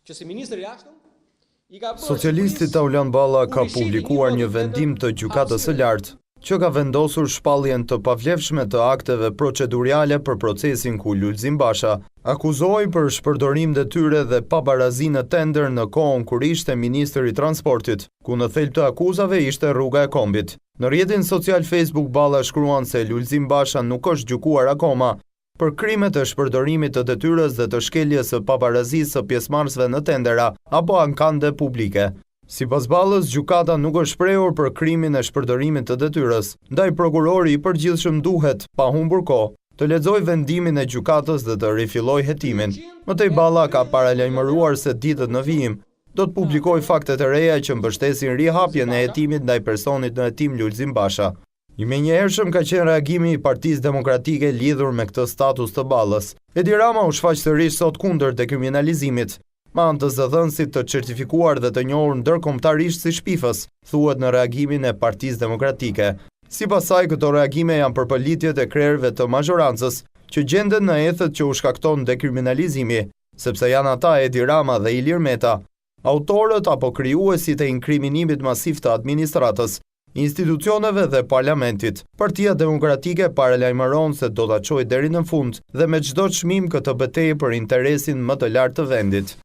që si ministër i jashtëm i ka bërë Socialisti Taulan Balla ka publikuar një vendim të gjykatës së lartë që ka vendosur shpalljen të pavlefshme të akteve procedurale për procesin ku Lulzim Basha akuzohej për shpërdorim detyre dhe pabarazi në tender në kohën kur ishte ministër i transportit, ku në thelb të akuzave ishte rruga e Kombit. Në rrjetin social Facebook Balla shkruan se Lulzim Basha nuk është gjykuar akoma për krimet e shpërdorimit të detyrës dhe të shkeljes së pabarazisë së pjesëmarrësve në tendera apo ankande publike. Sipas Ballës, gjykata nuk është shprehur për krimin e shpërdorimit të detyrës, ndaj prokurori i përgjithshëm duhet, pa humbur kohë, të lexojë vendimin e gjykatës dhe të rifillojë hetimin. Mëtej Balla ka paralajmëruar se ditët në vijim do të publikojë faktet e reja që mbështesin rihapjen e hetimit ndaj personit në hetim Lulzim Basha. I menjëhershëm ka qenë reagimi i Partisë Demokratike lidhur me këtë status të Ballës. Edi Rama u shfaq sërish sot kundër dekriminalizimit, me anë të zëdhënësit të certifikuar dhe të njohur ndërkombëtarisht si shpifës, thuhet në reagimin e Partisë Demokratike. Sipas saj, këto reagime janë përpëlitjet e krerëve të mazhorancës që gjenden në ethet që u shkakton dekriminalizimi, sepse janë ata Edi Rama dhe Ilir Meta, autorët apo krijuesit e inkriminimit masiv të administratës, institucioneve dhe parlamentit. Partia Demokratike paralajmëron se do ta çojë deri në fund dhe me çdo çmim këtë betejë për interesin më të lartë të vendit.